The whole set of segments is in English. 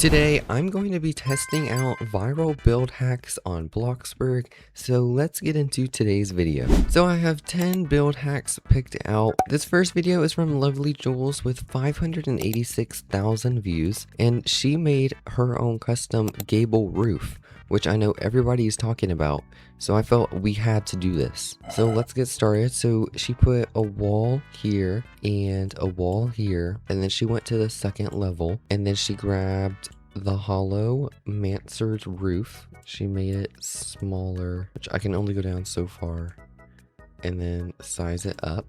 Today, I'm going to be testing out viral build hacks on Bloxburg, so let's get into today's video. So I have 10 build hacks picked out. This first video is from Lovely Jules with 586,000 views, and she made her own custom gable roof, which I know everybody is talking about, so I felt we had to do this. So let's get started. So she put a wall here and a wall here, and then she went to the second level, and then she grabbed the hollow mansard roof. She made it smaller, which I can only go down so far, and then size it up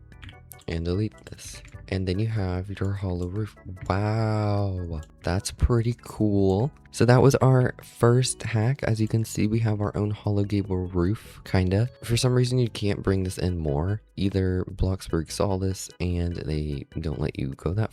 and delete this. And then you have your hollow roof. Wow, that's pretty cool. So that was our first hack. As you can see, we have our own hollow gable roof, kinda. For some reason, you can't bring this in more. Either Bloxburg saw this and they don't let you go that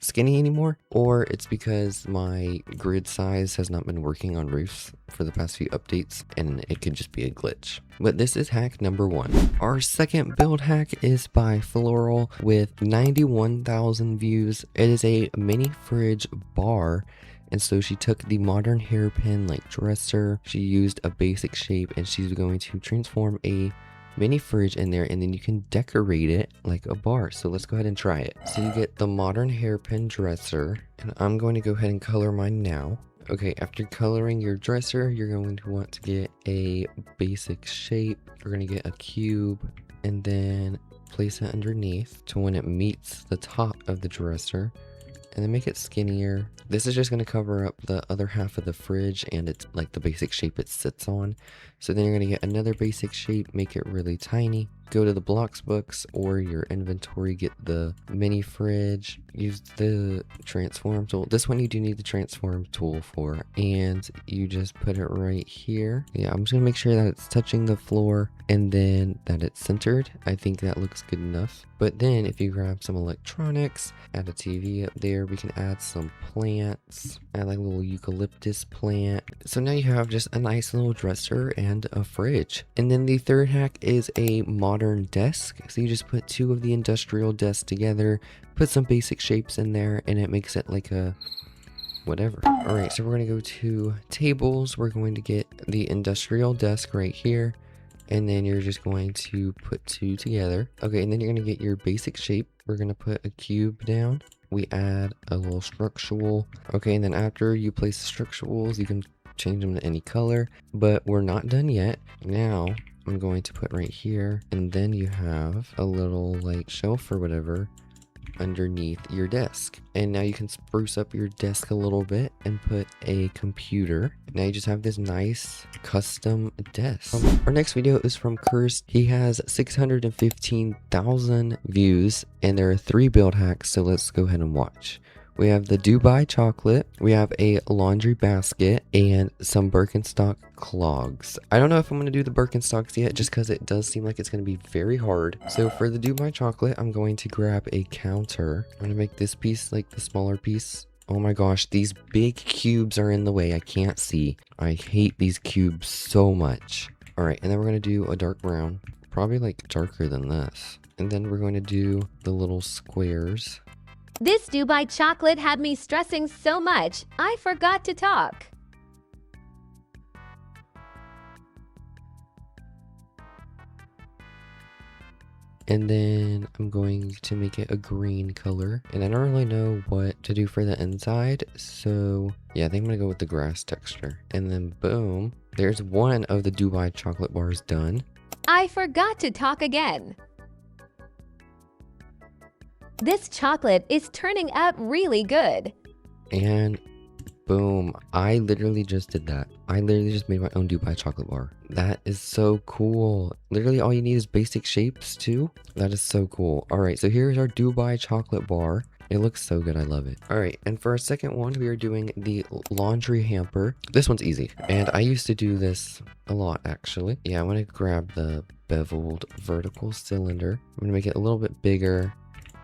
skinny anymore, or it's because my grid size has not been working on roofs for the past few updates and it could just be a glitch. But this is hack number 1. Our second build hack is by Floral with 91,000 views. It is a mini fridge bar. And so she took the modern hairpin dresser, she used a basic shape, and she's going to transform a mini fridge in there, and then you can decorate it like a bar. So let's go ahead and try it. So you get the modern hairpin dresser, and I'm going to go ahead and color mine now. Okay, after coloring your dresser, you're going to want to get a basic shape. We're going to get a cube and then place it underneath to when it meets the top of the dresser, and then make it skinnier. This is just going to cover up the other half of the fridge, and it's like the basic shape it sits on. So then you're going to get another basic shape, make it really tiny. Go to the blocks books or your inventory, get the mini fridge, use the transform tool. This one you do need the transform tool for, and you just put it right here. Yeah, I'm just gonna make sure that it's touching the floor and then that it's centered. I think that looks good enough. But then if you grab some electronics, add a TV up there, we can add some plants, add like a little eucalyptus plant. So now you have just a nice little dresser and a fridge. And then the third hack is a modern desk. So you just put 2 of the industrial desks together, put some basic shapes in there, and it makes it like a whatever. All right, so we're going to go to tables. We're going to get the industrial desk right here, and then you're just going to put 2 together. Okay, and then you're going to get your basic shape. We're going to put a cube down. We add a little structural. Okay, and then after you place the structurals, you can change them to any color, but we're not done yet. Now I'm going to put right here, and then you have a little shelf or whatever underneath your desk. And now you can spruce up your desk a little bit and put a computer. Now you just have this nice custom desk. Our next video is from Cursed. He has 615,000 views, and there are 3 build hacks, so let's go ahead and watch. We have the Dubai chocolate, we have a laundry basket, and some Birkenstock clogs. I don't know if I'm going to do the Birkenstocks yet, just because it does seem like it's going to be very hard. So for the Dubai chocolate, I'm going to grab a counter. I'm going to make this piece like the smaller piece. Oh my gosh, these big cubes are in the way. I can't see. I hate these cubes so much. All right, and then we're going to do a dark brown, probably darker than this. And then we're going to do the little squares. This Dubai chocolate had me stressing so much, I forgot to talk. And then I'm going to make it a green color. And I don't really know what to do for the inside, so yeah, I think I'm gonna go with the grass texture. And then boom, there's one of the Dubai chocolate bars done. I forgot to talk again. This chocolate is turning out really good. And boom, I literally just did that. I literally just made my own Dubai chocolate bar. That is so cool. Literally all you need is basic shapes too. That is so cool. All right, so here's our Dubai chocolate bar. It looks so good, I love it. All right, and for our second one, we are doing the laundry hamper. This one's easy, and I used to do this a lot actually. Yeah, I'm gonna grab the beveled vertical cylinder. I'm gonna make it a little bit bigger,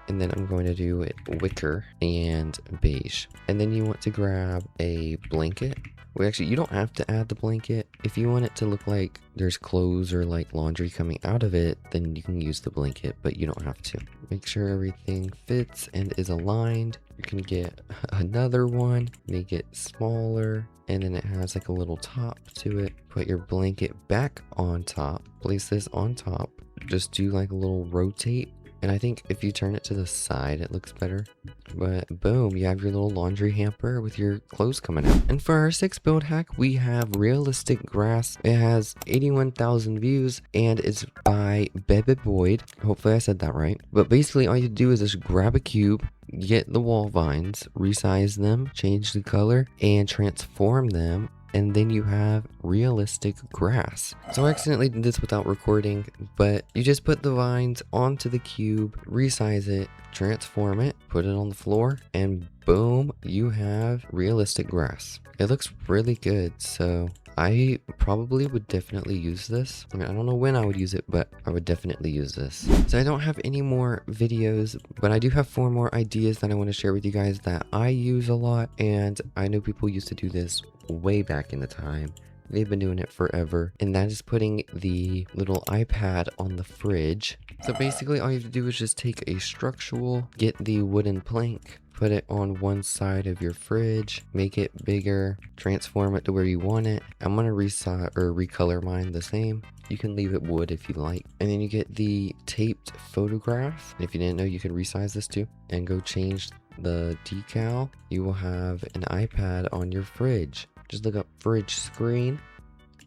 and then I'm going to do it wicker and beige. And then you want to grab a blanket. Well, actually, you don't have to add the blanket. If you want it to look like there's clothes or laundry coming out of it, then you can use the blanket, but you don't have to. make sure everything fits and is aligned. You can get another one, make it smaller, and then it has like a little top to it. Put your blanket back on top, place this on top, just do like a little rotate. And I think if you turn it to the side, it looks better. But boom, you have your little laundry hamper with your clothes coming out. And for our 6th build hack, we have realistic grass. It has 81,000 views and it's by Bebe Boyd. Hopefully I said that right. But basically all you do is just grab a cube, get the wall vines, resize them, change the color, and transform them. And then you have realistic grass. So I accidentally did this without recording, but you just put the vines onto the cube, resize it, transform it, put it on the floor, and boom, you have realistic grass. It looks really good, so I probably would definitely use this. I mean, I don't know when I would use it, but I would definitely use this. So I don't have any more videos, but I do have 4 more ideas that I want to share with you guys that I use a lot, and I know people used to do this way back in the time. They've been doing it forever, and that is putting the little iPad on the fridge. So basically all you have to do is just take a structural, get the wooden plank, put it on one side of your fridge, make it bigger, transform it to where you want it. I'm gonna recolor mine the same. You can leave it wood if you like. And then you get the taped photograph. And if you didn't know, you can resize this too. And go change the decal. You will have an iPad on your fridge. Just look up fridge screen,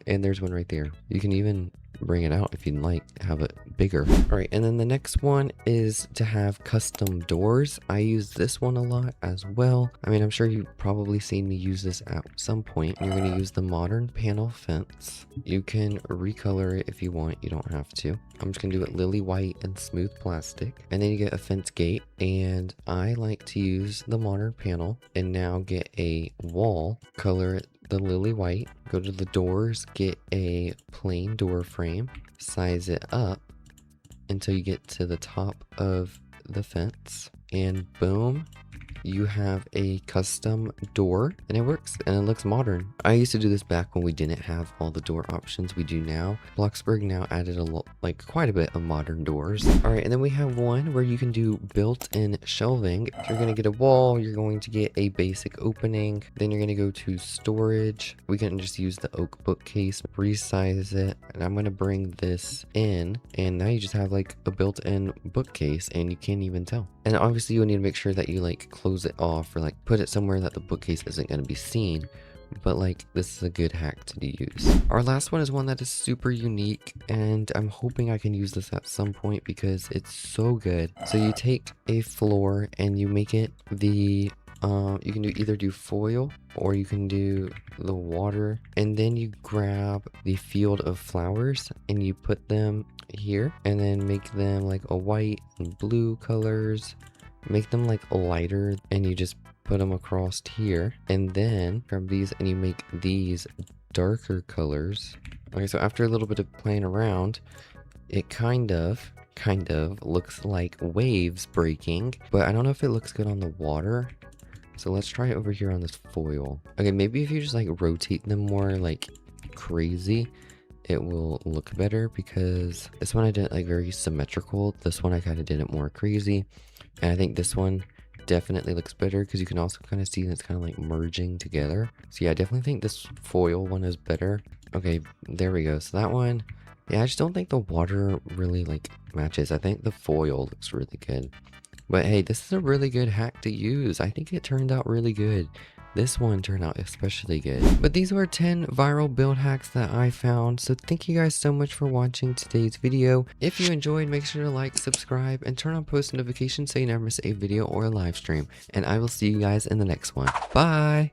and there's one right there. You can even bring it out if you'd like, have it bigger. All right, and then the next one is to have custom doors. I use this one a lot as well. I mean, I'm sure you've probably seen me use this at some point. You're going to use the modern panel fence. You can recolor it if you want, you don't have to. I'm just going to do it lily white and smooth plastic. And then you get a fence gate, and I like to use the modern panel and now get a wall, color it the lily white, go to the doors, get a plain door frame, size it up until you get to the top of the fence, and boom, you have a custom door, and it works and it looks modern. I used to do this back when we didn't have all the door options we do now. Bloxburg now added quite a bit of modern doors. All right, and then we have one where you can do built-in shelving. If you're gonna get a wall, you're going to get a basic opening. Then you're gonna go to storage. We can just use the oak bookcase, resize it, and I'm gonna bring this in, and now you just have like a built-in bookcase, and you can't even tell. And obviously you'll need to make sure that you like close it off, or like put it somewhere that the bookcase isn't going to be seen, but like this is a good hack to use. Our last one is one that is super unique, and I'm hoping I can use this at some point because it's so good. So you take a floor and you make it the you can either do foil or you can do the water, and then you grab the field of flowers and you put them here, and then make them like a white and blue colors, make them like lighter, and you just put them across here, and then grab these and you make these darker colors. Okay, so after a little bit of playing around, it kind of looks like waves breaking, but I don't know if it looks good on the water. So let's try it over here on this foil. Okay, maybe if you just like rotate them more like crazy, it will look better, because this one I did like very symmetrical. This one I kind of did it more crazy. And I think this one definitely looks better because you can also kind of see that it's kind of like merging together. So yeah, I definitely think this foil one is better. Okay, there we go. So that one, yeah, I just don't think the water really like matches. I think the foil looks really good. But hey, this is a really good hack to use. I think it turned out really good. This one turned out especially good. But these were 10 viral build hacks that I found. So thank you guys so much for watching today's video. If you enjoyed, make sure to like, subscribe, and turn on post notifications so you never miss a video or a live stream. And I will see you guys in the next one. Bye!